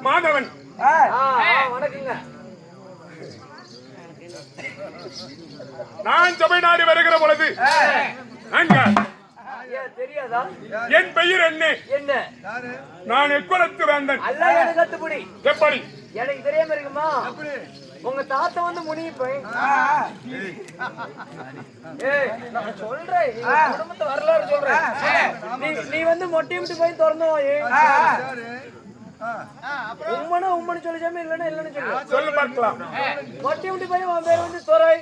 மாதவன். வணக்கங்க. நான் சபை நாடி வருகிற பொழுது தெரியாதா? என் பெயர் என்ன? என்ன? நான் எக்குலத்து வேந்தன். அல்ல எனக்கு கத்துப்படி. எப்படி? எனக்கு தெரியாம இருக்குமா? உங்க தாத்தா வந்து முனிப்பேன். நான் சொல்றேன், குடும்பத்தை வரலாறு சொல்றேன். நீ வந்து மொட்டை விட்டு போய் திறந்து உம்மனா உம்மனு சொல்லிச்சாம இல்லன்னா இல்லன்னு சொல்லு. சொல்லு பார்க்கலாம். மொட்டை விட்டு போய் உன் பேர் வந்து துறை.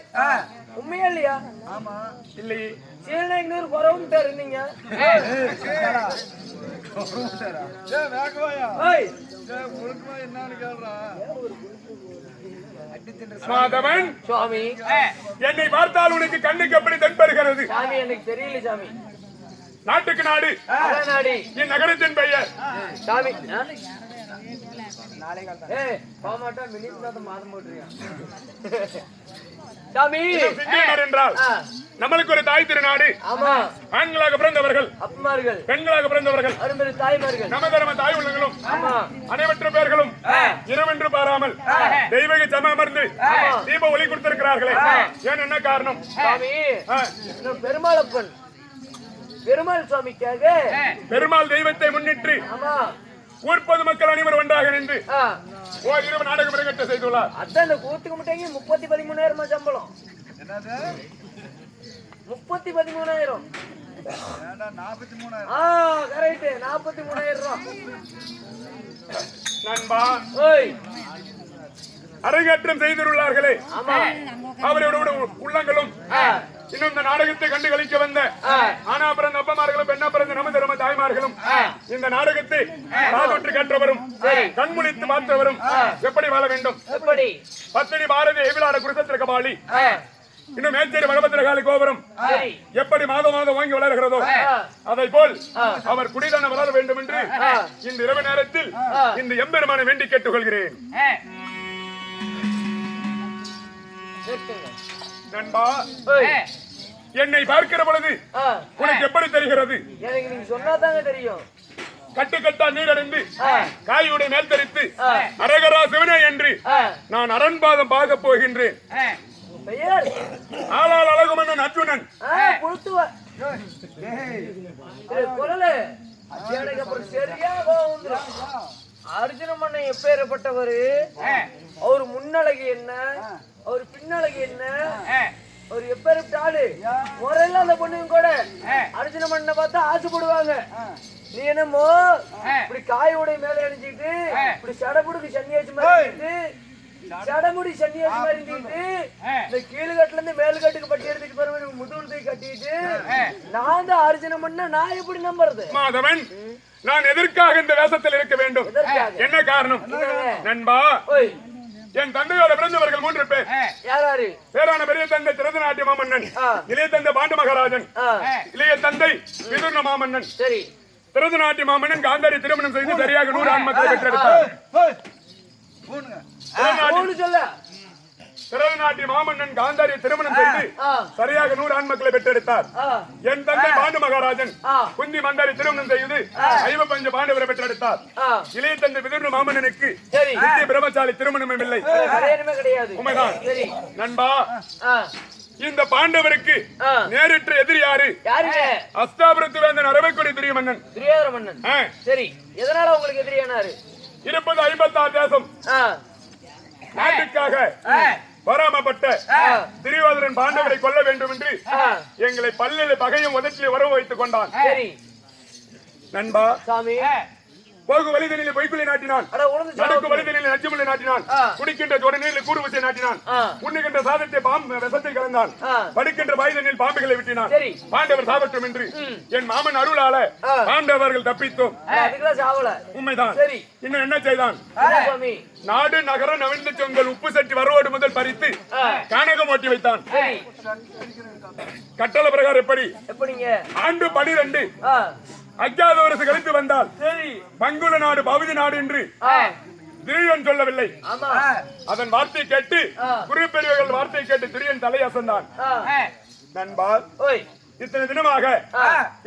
உண்மையா இல்லையா? இல்லையே. சீலநாயக்கனூர் குறவுட்டாரு நீங்க. மாதவன், சுவாமி என்னை பார்த்தால் உனக்கு கண்ணுக்கு எப்படி தென்படுகிறது? சாமி எனக்கு தெரியல சாமி. நாட்டுக்கு நாடு நாடு என் நகரத்தின் பெயர் சாமி. போமாட்டா மினிட் மாதம் போட்டுறியா சாமி? என்றால் நம்மளுக்கு ஒரு தாய் திருநாடு. ஆமா. ஆண்களாக பிறந்தவர்கள், அப்பமார்கள், பெண்களாக பிறந்தவர்கள், அரும்பெரு தாய்மார்கள், நம தர்ம தாய் உள்ளங்களும் ஆமா அனைவற்ற பேர்களும் இரவென்று பாராமல் தெய்வீக சம அமர்ந்து தீப ஒளி கொடுத்திருக்கிறார்களே, ஏன் என்ன காரணம்? சாமி பெருமாளப்பன் பெருமாள் சுவாமிக்காக பெருமாள் தெய்வத்தை முன்னிட்டு ஆமா ஊர் பொது மக்கள் அனைவரும் ஒன்றாக நின்று இரவு நாடகம் அரங்கேற்ற செய்துள்ளார். அதான் இந்த கூத்துக்கு முட்டைக்கு 13,000 சம்பளம். 13,000 கரெக்ட். 43,000 நண்பா அரங்கேற்றம் செய்துள்ளார்களே, அவரோட உள்ளங்களும் இன்னும் இந்த நாடகத்தை கண்டு கழிக்க வந்த ஆனா பிறந்த அப்பமார்களும் பெண்ணா பிறந்த நம தர்ம தாய்மார்களும் இந்த நாடகத்தை காதொற்று கேட்டவரும் கண்முழித்து பார்த்தவரும் எப்படி வாழ வேண்டும்? பத்தடி பாரதி எவிலாட குருசத்திர கபாலி இன்னும் மேச்சேரி வடபத்திரகாளி கோபுரம் எப்படி மாதம் மாதம் வாங்கி வளர்கிறதோ அதை போல் அவர் குடிதான வளர வேண்டும் என்று இந்த இரவு நேரத்தில் இந்த எம்பெருமானை வேண்டி கேட்டுக்கொள்கிறேன். நண்பா, என்னை பார்க்கிற பொழுது உனக்கு எப்படி தெரிகிறது? எனக்கு நீங்க சொன்னாதாங்க தெரியும். கட்டுக்கட்டா நீரடைந்து காயுடைய மேல் தரித்து அரகரா சிவனே என்று நான் அரண்பாதம் பார்க்க போகின்றேன். ஆளால் அழகுமன்னன் அர்ஜுனன் அர்ஜுன மன்னன் எப்பேற்பட்டவரு? அவரு முன்னழகு என்ன, அவரு பின்னழகு என்ன, அவர் எப்பேற்பட்ட ஆளு? முறையில அந்த பொண்ணுங்க கூட அர்ஜுன மன்னனை பார்த்தா ஆசைப்படுவாங்க. நீ என்னமோ இப்படி காயோடைய மேல அணிஞ்சிட்டு இப்படி சடபுடுக்கு சன்னியாசி மாதிரி சடமுடி சன்னியாசி மாதிரி இருந்துட்டு இந்த கீழ்கட்டுல இருந்து மேல்கட்டுக்கு பட்டி எடுத்துட்டு போற முதுகுலத்தை கட்டிட்டு நான் தான் அர்ஜுன மன்ன நான் எப்படி நம்புறது? மாதவன், நான் எதற்காக இந்த வேஷத்தில் இருக்க வேண்டும்? என்ன காரணம்? நண்பா, என் தந்தையோட பிறந்தவர்கள் 3 பேர். யாராரு? பேரான பெரிய தந்தை திருநாட்டிய மாமன்னன், இளைய தந்தை பாண்டு மகாராஜன், இளைய தந்தை விதுர்ண மாமன்னன். சரி. திருநாட்டிய மாமன்னன் காந்தாரி திருமணம் செய்து சரியாக 100 ஆண் மக்களை பெற்றெடுத்தார். திருநாட்டிய மாமன்னன் காந்தாரி திருமணம் செய்து சரியாக 100 ஆண் மக்களை பெற்றெடுத்தார். என் தந்தை பாண்டு மகாராஜன் குந்தி மந்தாரி திருமணம் செய்து 55 பாண்டவரை பெற்றெடுத்தார். இளைய தந்தை விதுர்ண மாமன்னனுக்கு பிரம்மச்சாரி திருமணமும் இல்லை. உண்மைதான் நண்பா. இந்த பாண்டவருக்கு நேரிட்ட எதிரி யாரு? அஸ்தாபுரத்து வேந்தன் அரவைக்குடி துரியமன்னன். துரியோதனன். சரி, எதனால உங்களுக்கு எதிரியானாரு? இருப்பது 56 தேசம். நாட்டுக்காக வராமப்பட்ட துரியோதனன் பாண்டவரை கொல்ல வேண்டும் என்று எங்களை பல்லில் பகையும் உதட்டில் உறவு வைத்துக் கொண்டான். நண்பா, சாமி போகு வலிதனிலே பொய்க்குள்ளி நாட்டினான், நடக்கு வலிதனிலே நச்சுமுள்ளி நாட்டினான், குடிக்கின்ற ஜோட நீரில் கூறுவசை நாட்டினான், உண்ணுகின்ற சாதத்தை விஷத்தை கலந்தான், படுக்கின்ற பாயுதனில் பாம்புகளை விட்டினான். பாண்டவர் சாபட்டும் என்று என் மாமன் அருளால பாண்டவர்கள் தப்பித்தோம். உண்மைதான். இன்னும் என்ன செய்தான்? நாடு நகரம் நவீன சொங்கள் உப்பு சட்டி வரவோடு முதல் பறித்து கானகம் ஓட்டி வைத்தான். கட்டளை பிரகாரம் எப்படி? ஆண்டு 12 அஜாத வருஷம் கழித்து வந்தால் பங்குல நாடு பகுதி நாடு என்று துரியன் சொல்லவில்லை. அதன் வார்த்தை கேட்டு குரு பெரியவர்கள் வார்த்தை கேட்டு துரியன் தலை அசந்தான். நண்பா, இத்தனை தினமாக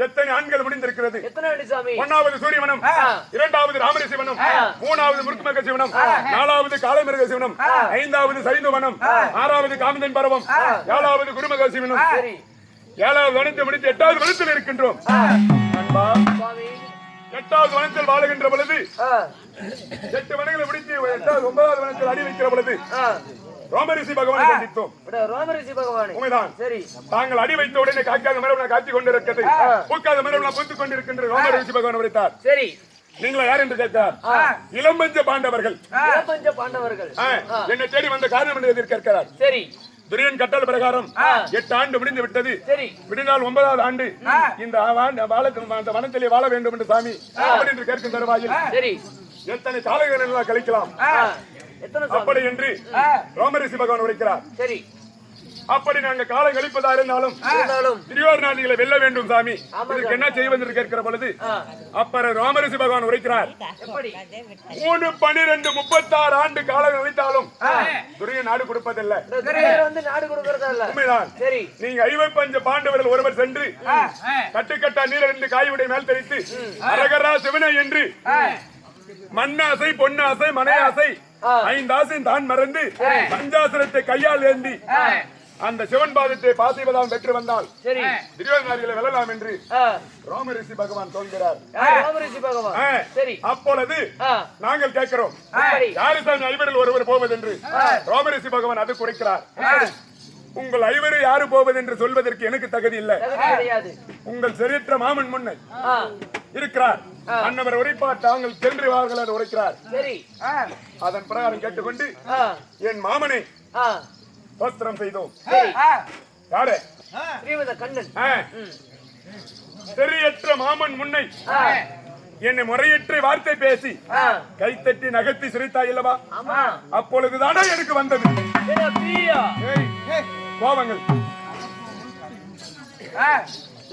எத்தனை ஆண்கள் முடிந்திருக்கிறது? எத்தனை அடி சாமி? ஒன்னாவது சூரியவனம், இரண்டாவது ராமரிசி வனம், மூணாவது முருக்குமக சிவனம், நாலாவது காளைமிருக சிவனம், ஐந்தாவது சரிந்து வனம், ஆறாவது காமந்தன் பருவம், ஏழாவது குருமக சிவனம், ஏழாவது வனத்தை முடித்து எட்டாவது வனத்தில் இருக்கின்றோம். எட்டாவது வனத்தில் வாழுகின்ற பொழுது 8 வனங்களை முடித்து எட்டாவது 9வது வனத்தில் அடி வைக்கிற பொழுது ரோமரிஷி பகவானை சந்தித்தோம். ரோமரிஷி பகவான் உண்மைதான். சரி, தாங்கள் அடி வைத்த உடனே காக்காத மரபுல காத்துக் கொண்டிருக்கிறது, பூக்காத மரபுல பூத்துக் கொண்டிருக்கின்ற ரோமரிஷி பகவான் உரைத்தார். சரி, நீங்களா யார் என்று கேட்டார். இளம்பஞ்ச பாண்டவர்கள். இளம்பஞ்ச பாண்டவர்கள் என்னை தேடி வந்த காரணம் என்று எதிர்க்கிறார். சரி, துரியன் கட்டளை பிரகாரம் 8 ஆண்டு முடிந்து விட்டது. சரி, விடிந்தால் 9வது ஆண்டு இந்த வனத்திலே வாழ வேண்டும் என்று சாமி அப்படி என்று கேட்கும் தருவாயில் சரி, எத்தனை காலங்கள் கழிக்கலாம் அப்படி என்று ரோமரிஷி பகவான் உரைக்கிறார். சரி, அப்படி நாங்க காலம் கழிப்பதா இருந்தாலும் திரியோர்நாதிகளை வெல்ல வேண்டும் சாமி, இதுக்கு என்ன செய்வது என்று கேட்கிற பொழுது அப்புறம் ரோமரிஷி பகவான் உரைக்கிறார். 3, 12, 36 ஆண்டு காலம் கழித்தாலும் துரிய நாடு கொடுப்பதில்லை. உண்மைதான். நீங்க 55 பாண்டவர்கள் ஒருவர் சென்று கட்டுக்கட்டா நீரிலிருந்து காய்வுடைய மேல் தெரித்து அரகரா சிவனை என்று மண்ணாசை பொன்னாசை மனையாசை 5 ஆசை தான் மறந்து பஞ்சாசனத்தை கையால் ஏந்தி அந்த சிவன் பாதத்தை பாசிவதாம் பெற்று வந்தால் திரியோதனாதிகளை வெல்லலாம் என்று ரோமரிஷி பகவான் சொல்கிறார். அப்பொழுது நாங்கள் கேட்கிறோம், யாரு சாமி ஐவரில் ஒருவர் போவது என்று ரோமரிஷி பகவான் அது குறைக்கிறார். உங்கள் ஐவரு யாரு போவது என்று சொல்வதற்கு எனக்கு தகுதி இல்லை. உங்கள் செறியற்ற மாமன் முன்னை இருக்கிறார், அன்னவர் உரைப்பார், தாங்கள் சென்று வார்கள் உரைக்கிறார். அதன் பிரகாரம் கேட்டுக்கொண்டு என் மாமனை வஸ்திரம் செய்தோம். யாரு? கண்ணன். செறியற்ற மாமன் முன்னை என்னை முறையற்ற வார்த்தை பேசி கைத்தட்டி நகர்த்தி சிரித்தாய் அல்லவா? அப்பொழுதுதானே எனக்கு வந்தது கோபங்கள்.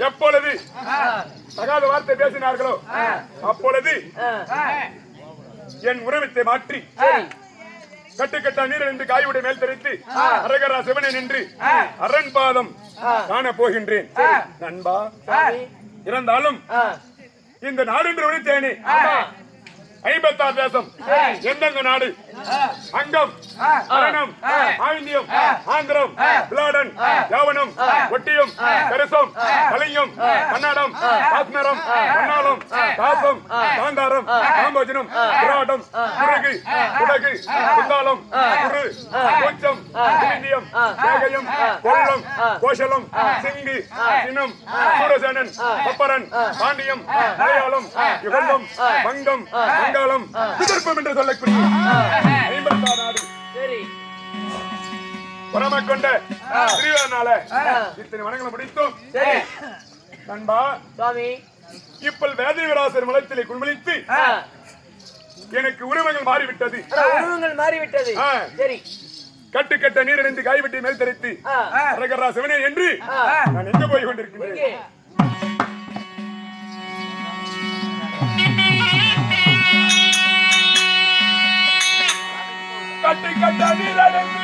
எப்பொழுது தகாத வார்த்தை பேசினார்களோ அப்பொழுது என் உறவத்தை மாற்றி கட்டுக்கட்டா நீர் என்று காயுடைய மேல் தெரித்து அரகரா சிவனை நின்று அரண் பாதம் காண போகின்றேன். நண்பா, இருந்தாலும் இந்த நாடு என்று உரைத்தேனே 56 தேசம், எந்தெந்த நாடு, அங்கம், அரணம், ஆவிந்தியம், ஆந்திரம், பிளாடன், யவனம், ஒட்டியம், கரசம், கலிங்கம், கன்னடம், காஷ்மீரம், மன்னாலம், காசம், காந்தாரம், காம்போஜனம், புராடம், குருகு, குடகு, குந்தாலம், குரு, கோச்சம், இந்தியம், கேகயம், கொல்லம், கோஷலம், சிங்கு, சினம், சூரசேனன், கொப்பரன், பாண்டியம், மலையாளம், யுகந்தம், வங்கம், வங்காளம், விதர்ப்பம் என்று சொல்லக்கூடிய 56 நாடு புறமை கொண்ட திரியோதனால இத்தனை வனங்களை முடித்தோம். நண்பா சாமி, இப்ப வேதவிராசர் மலத்திலே குள்மளித்து எனக்கு உரிமைகள் மாறிவிட்டது. சரி, கட்டுக்கட்ட நீர் அடைந்து காய்வெட்டி மேல் தெரித்து அரகரா சிவனே என்று நான் எங்க போய் கொண்டிருக்கிறேன். கட்டுக்கட்ட நீர் அடைந்து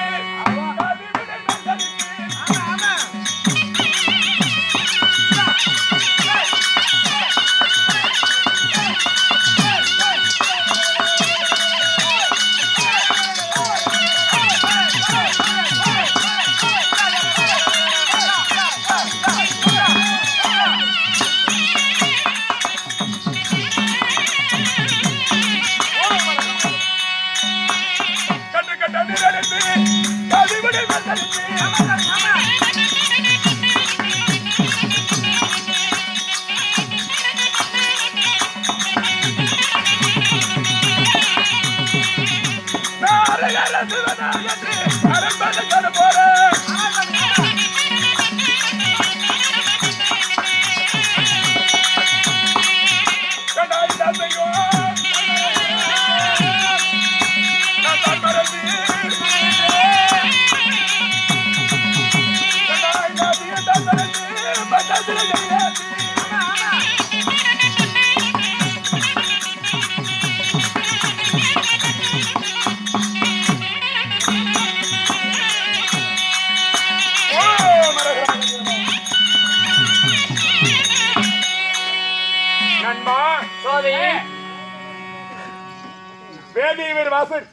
வேதியவர் வாசல்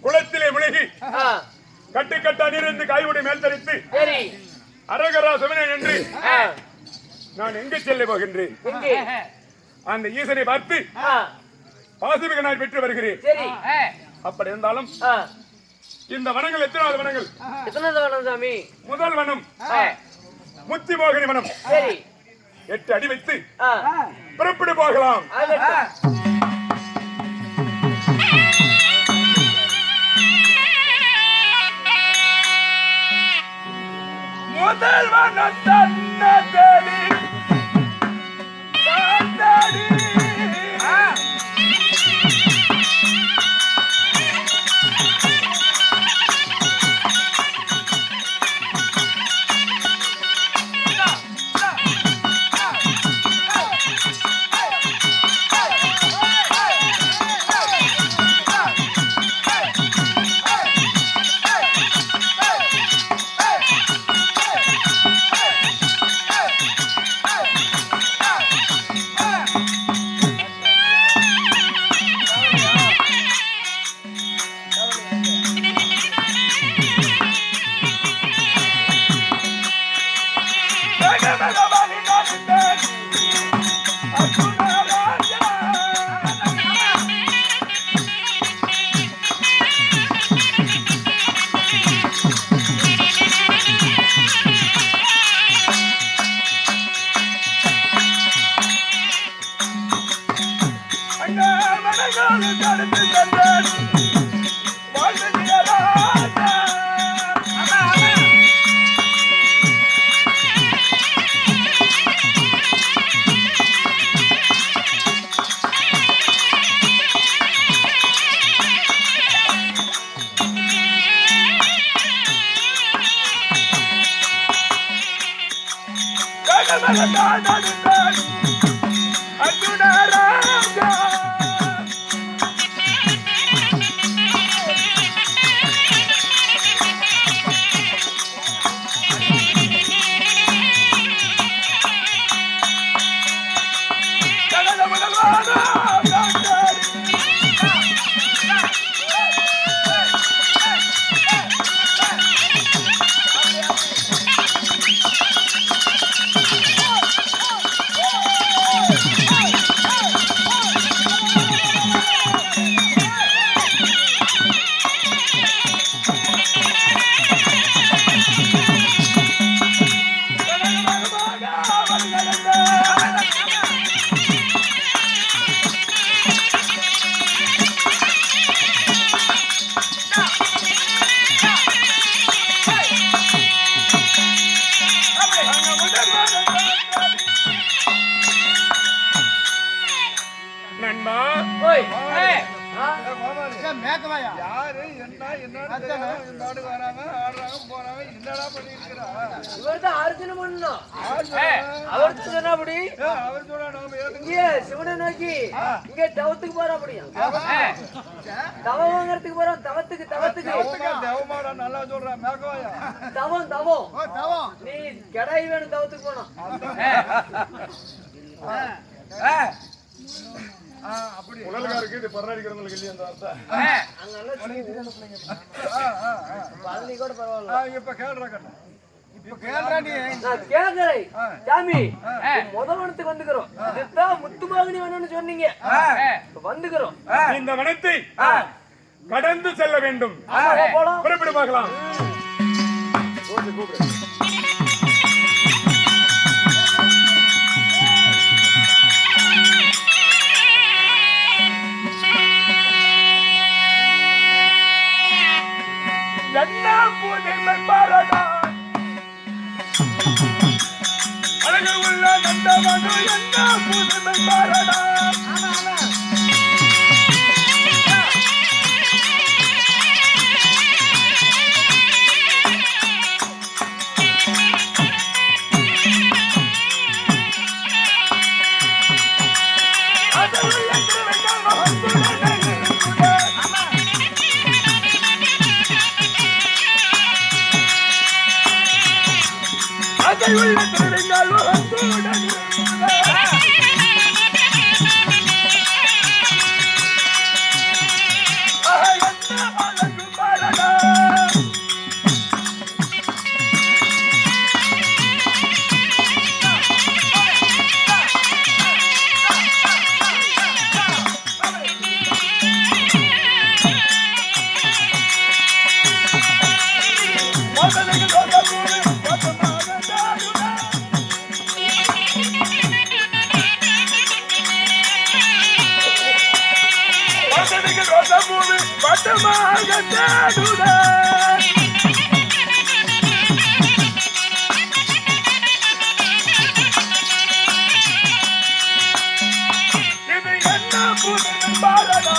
குளத்திலே முழுகி கட்டுக்கட்டா நீரிருந்து காய்வுடி மேல் தரித்து சரி அரகரா சுவனன் என்று நான் எங்கு செல்ல போகின்றேன்? எங்கே? அந்த ஈசனை பார்த்து பாசிமிக நான் பெற்று வருகிறேன். சரி அப்படி இருந்தாலும் இந்த வனங்கள் எத்தனாவது வனங்கள்? எத்தனாவது வனம் சாமி? முதல் வனம் முத்தி மோகினி வனம். சரி 8 அடி வைத்து புறப்பட்டு போகலாம். முதல் வனம் தன்னதடி தன்னடி சிவனை நோக்கி இங்க தவத்துக்கு போற அப்படியா? தவம் வாங்கறதுக்கு போறோம். தவத்துக்கு நல்லா சொல்றேன். தவம் தவம் நீ கடாய் வேணும். தவத்துக்கு போனோம். உடலுக்காருக்கு இது பரவாயில்லைங்கிறவங்களுக்கு இல்லையா அந்த வார்த்தை? பழனி கூட பரவாயில்ல. இப்ப கேள்றேன் சாமி முதல் வனத்துக்கு வந்துக்கிறோம். இதுதான் முத்துமாகனி வனம்னு சொன்னீங்க. வந்துக்கிறோம். இந்த வனத்தை கடந்து செல்ல வேண்டும். புறப்பட்டு பார்க்கலாம். என்ன புதுமை பாரடா அழகு உள்ள நந்தவனு என்ன புதுமை பாரடா உள்ள திருவிழா பட்டமாக தேடுதே இது என்ன புது பாரதா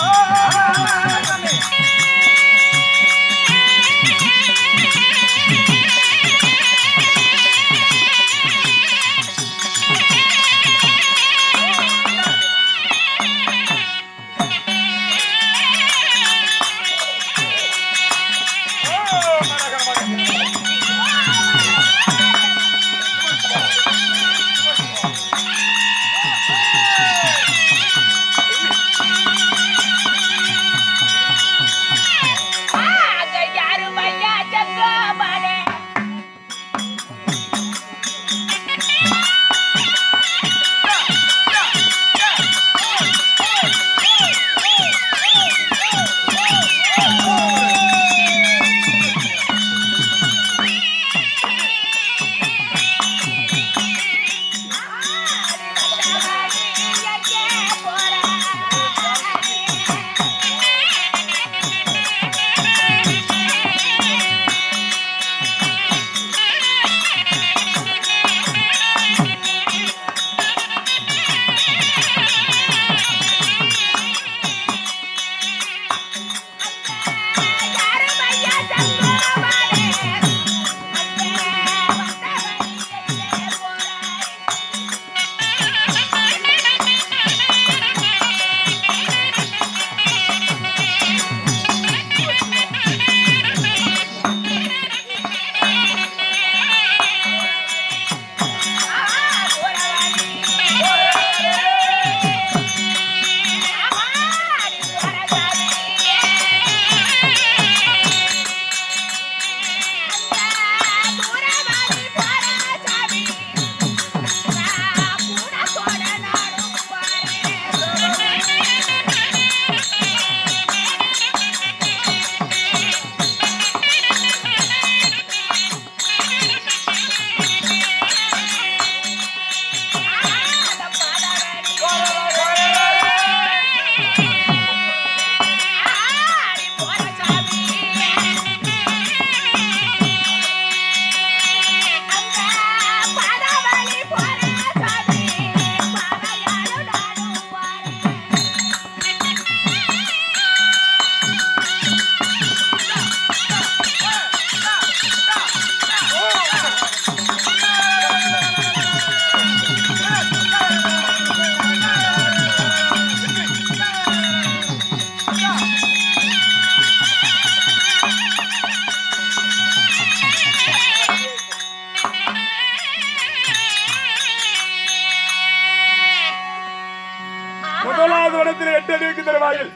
முதலாவது இடத்தில் 8 அடிக்கு தருவாயில்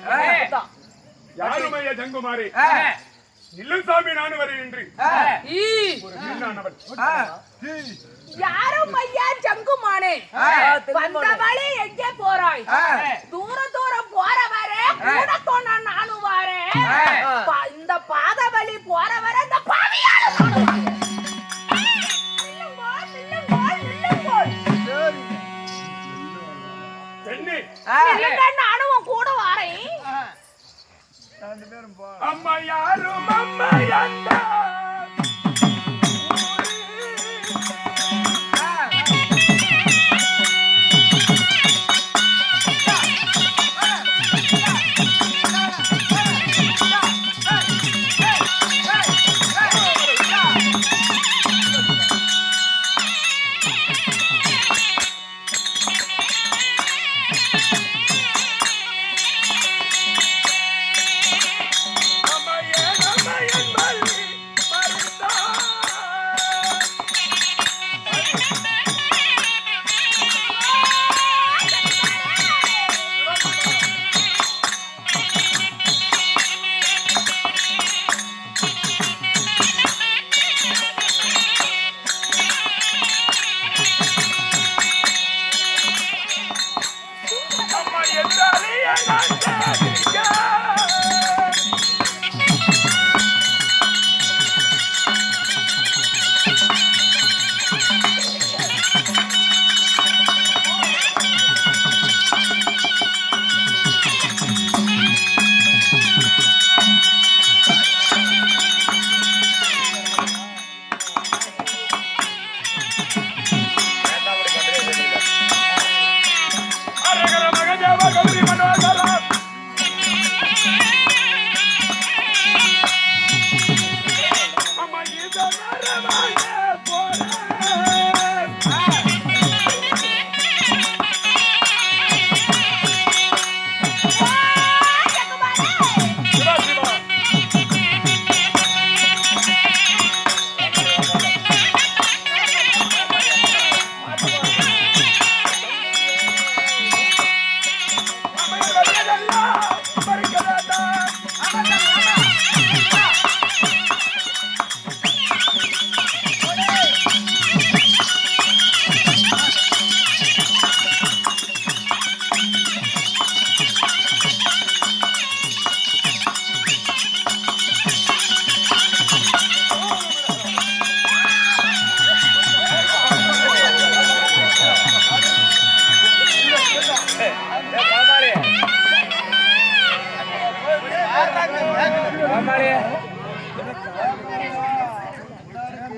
யாருமைய ஜங்குமாரி நில்லுசாமி நானு வருகின்றி ஒரு மீனானவள் யாரும் ஐயா ஜங்குமானே வந்த வழி எங்கே போறாய் தூரம் போறவரே கூட தோணா நானும் வரேன் இந்த பாத வழி போறவரே இந்த பாவியான நானும் கூட வரேன் அம்மா யாரும் அம்மா யாண்டா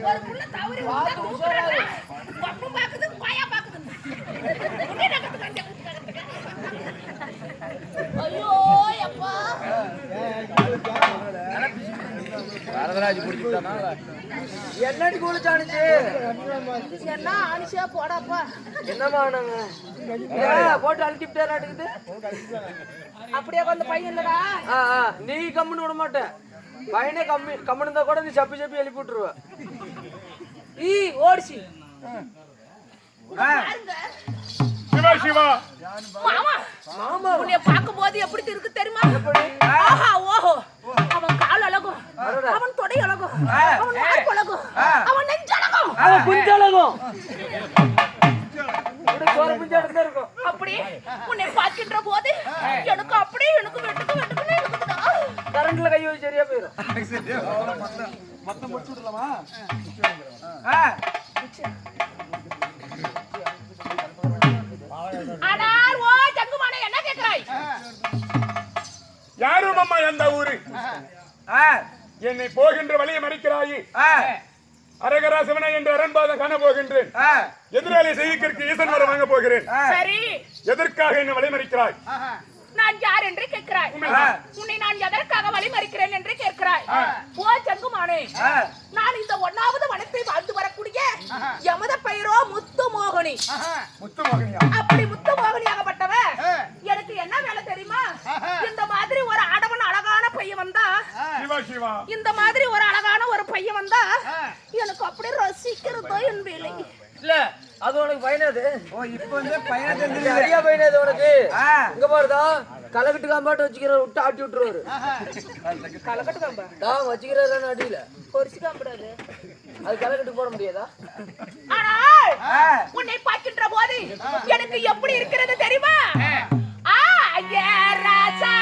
ஒரு புள்ள தவறி விட்டா தூக்குறாங்க. பப்பு பாக்குது, பாயா பாக்குது. உடனே நகர்த்து கண்டே. ஐயோ அப்பா. என்னடி குளிச்சானுச்சு? என்ன ஆனிஷா போடாப்பா. என்னமா ஆனாங்க? போட்டு அழுத்திட்டே நாட்டுக்குது. அப்படியே வந்து பையன் இல்லடா. நீ கம்முன்னு விட மாட்டேன். பையனே கம்முன்னு இருந்தா கூட நீ சப்பி சப்பி எழுப்பி விட்டுருவ. ஓடிச்சு. சிவா சிவா மாமா மாமா உன்னை பார்க்கும்போது எப்படி இருக்கு தெரியுமா? ஆஹா ஓஹோ. அவன் கால் அழகும், அவன் தொடை அழகும், அவன் வாய் அழகும், அவன் நெஞ்சு அழகும், அவன் குஞ்சழகும். சோற புஞ்சா எடுத்து இருக்கும். அப்படி உன்னை பார்க்கின்ற போது எனக்கு அப்படி எனக்கு வெட்டுக்கு வெட்டுக்குன்னு இருக்குதுடா. கரண்ட்ல கை வச்சு சரியா போயிடும். மொத்தம் முடிச்சு விடலாமா? ஆனால் ஓ ஜங்குமானே என்ன கேக்குறாய்? யாரும் அம்மா எந்த ஊரு? என்னை போகின்ற வழியை மறிக்கிறாயி. அரகரா சிவனை என்று அரண்பாதம் காண போகின்றேன். எதிராளி செய்திக்கு ஈசன் வர வாங்க போகிறேன். சரி, எதற்காக என்னை வழிமறிக்கிறாய்? நான் யார் என்று கேட்கிறாய். உன்னை நான் எதற்காக வழிமறிக்கிறேன் என்று கேட்கிறாய். ஓ ஜங்குமானே, நான் இந்த 1வது வனத்தை வாழ்ந்து வரக்கூடிய யமத பெயரோ முத்துமோகினி. முத்துமோகினியா? அப்படி முத்துமோகினியாகப்பட்டவ எனக்கு என்ன வேலை தெரியுமா? இந்த மாதிரி ஒரு ஆடவன் அழகான பையன் வந்தா, சிவா சிவா இந்த மாதிரி ஒரு அழகான ஒரு பையன் வந்தா எனக்கு அப்படி ரசிக்கிறதோ என் வேலை. இல்ல அது உனக்கு பயனாது. ஓ இப்ப வந்து பையன் சரியா பயனாது உனக்கு. இங்க பாருதா கலக்கட்டு காம்பாட்டு வச்சுக்கிற விட்டு ஆட்டி விட்டுருவாரு. கலக்கட்டு காம்பா தான் வச்சுக்கிறாரு அடியில பொரிச்சு காம்படாது. அது கலக்கட்டு போட முடியாதா? ஆனால் உன்னை பார்க்கின்ற போது எனக்கு எப்படி இருக்கிறது தெரியுமா? ஐயா ராஜா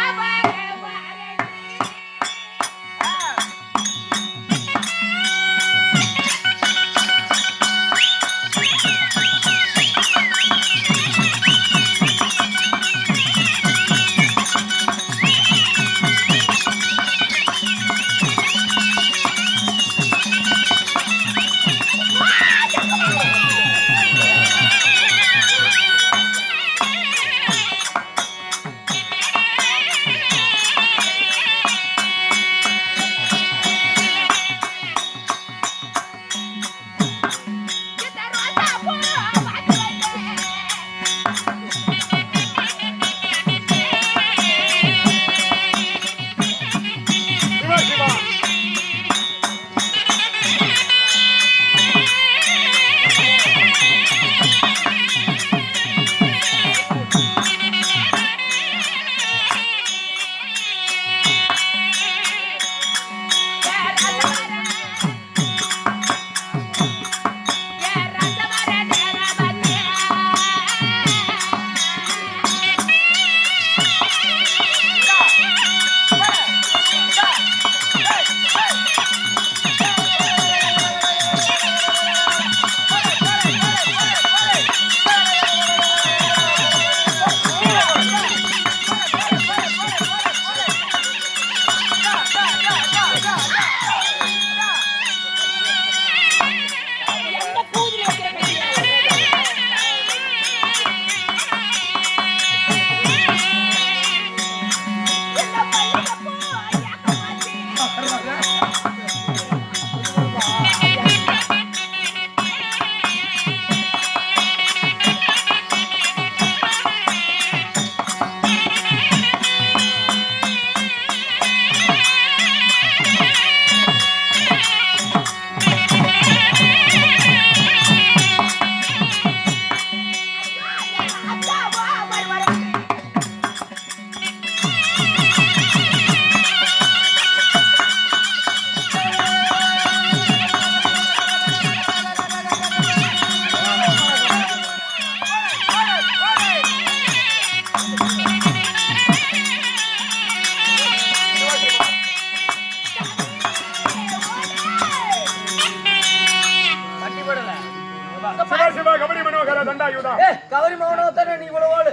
சிவா சிவா கபடி மனோகர தண்டாயுதா. கவரி மௌனத்தானே நீ இவ்வளவு ஓடு.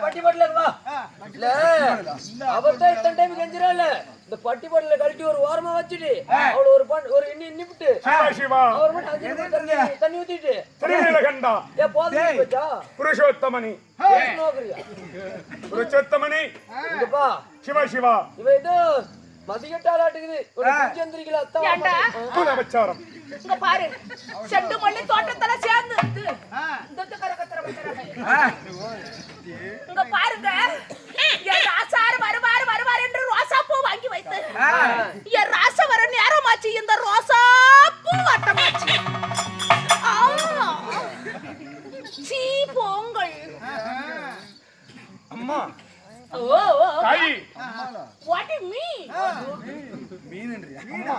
பட்டிப்படல வா. இல்ல அவதான் இத்தனை டைம் கெஞ்சிரல. இந்த பட்டிப்படல கழட்டி ஒரு ஓரமா வச்சிட்டு அவள ஒரு இன்னிப்பிட்டு சிவா அவர் மட்டும் 5 நிமிஷம் தண்ணி ஊத்திட்டு திருநீலகண்டா போதும் போச்சா புருஷோத்தமனி நோக்கறியா புருஷோத்தமனி இங்கப்பா சிவா இவ ஏதோ மதியட்டாலாட்டுக்குது ஒரு குஞ்சந்திரிக்கல ஏண்டா? அத்தான் அவச்சாரம் இங்க பாரு செட்டு மல்லி தோட்டத்துல சேர்ந்து இந்த கரகத்திர இங்க பாருங்க என் ராசார் வருவார் என்று ரோசா பூ வாங்கி வைத்து என் ராசா வர நேரமாச்சு இந்த ரோசா பூ வட்டமாச்சு சீ பொங்கல் அம்மா ஓ தாயி what you mean அம்மா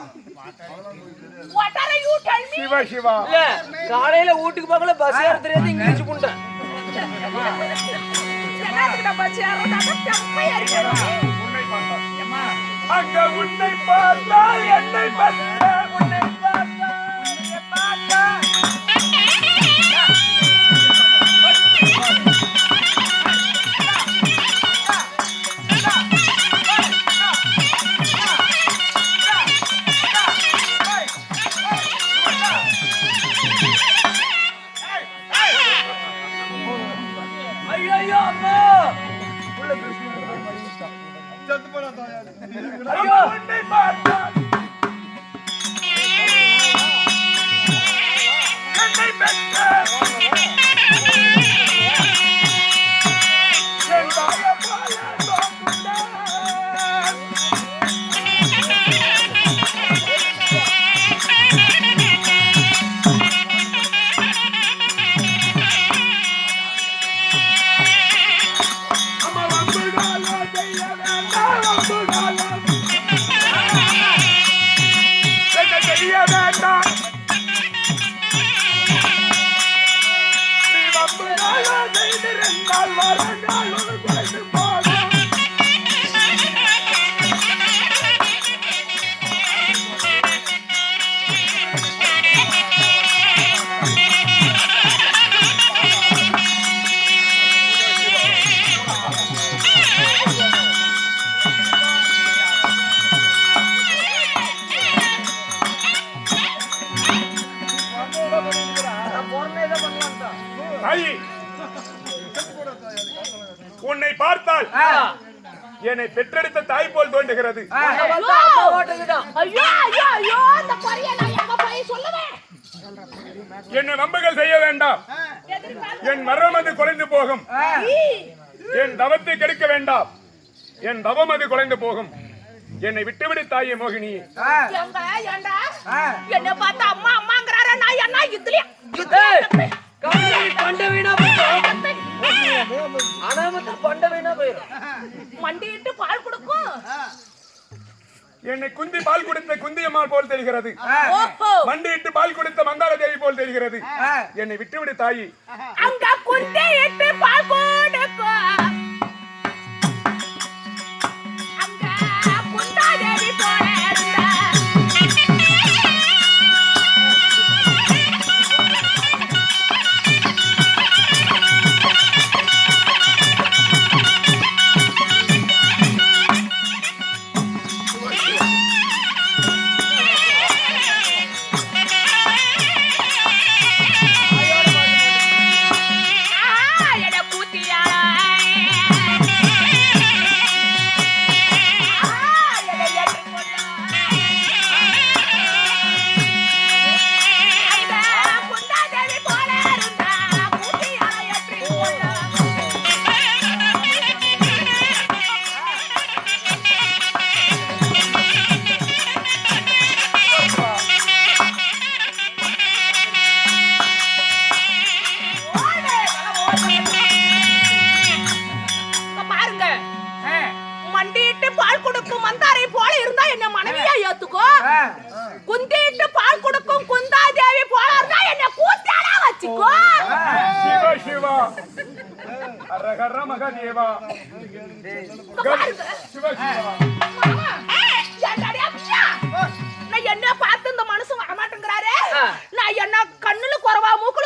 what are you tell me Siva இல்ல காலையில வீட்டுக்கு போகல பஸ் ஏற தெரியாது இங்கிலீஷ் புண்டேன் என்னதுக்கு பச்சை யாரோட தப்பை ஏறிக்கணும் உன்னை பார்த்தால் அம்மா அங்க உன்னை பார்த்தால் என்னை பார்த்தால் உன்னை பார்த்தால் என்னை பார்த்தால் ஐயோ அம்மா ஐயோ உன்னை பார்த்தால் என்னை பெற்றால் என் தாயை போல நோக்குண்டால் அம்மா வம்புடாலோ செய்ய வேண்டாம் வம்புடாலோ செய்ய வேண்டாம் நீ வம்புடாலோ செய்திருந்தால் வரங்கள் ஒரு குறைந்து போகும் நான் போறனே இத பண்ணலாம்டா தாயி உன்னை பார்த்தால் என்னை பெற்றெடுத்த தாய் போல் தோன்றுகிறது ஐயோ அந்த பொரிய நான் எங்க போய் சொல்லுவேன் என்னை நம்புகள் செய்ய வேண்டாம் என் மரம் அது குறைந்து போகும் என் தவத்தை கெடுக்க வேண்டாம் என் தவம் அது குறைந்து போகும் என்னை விட்டுவிடு தாயே மோகினி எங்க ஏண்டா என்ன பார்த்தா அம்மா அம்மாங்கறாரே நான் என்ன இதுலயே பண்ட வீணா போயிடும் அனாமத்து பண்ட வீணா போயிடும் மண்டிட்டு பால் கொடுக்கும் என்னை குந்தி பால் கொடுத்த குந்தியம்மாள் போல் தெரிகிறது ஓஹோ மண்டியிட்டு பால் கொடுத்த மந்தார தேவி போல் தெரிகிறது என்னை விட்டுவிடு தாயி அங்க குந்திட்டு பால் கொடுக்கும் அங்க குந்தாதேவி போல இருந்தா மண்டிட்டு பால் கொடுக்கும் மந்தாரை போல இருந்தா என்ன மனைவியா ஏத்துக்கோ குந்திட்டு பால் கொடுக்கும் குந்தாதேவி போல இருந்தா என்ன கூத்தாடா வச்சுக்கோ சிவா அரகர மகதேவா சிவா நான் என்ன பார்த்து இந்த மனுஷன் வரமாட்டேங்கிறாரு நான் என்ன கண்ணுல குறவா மூக்க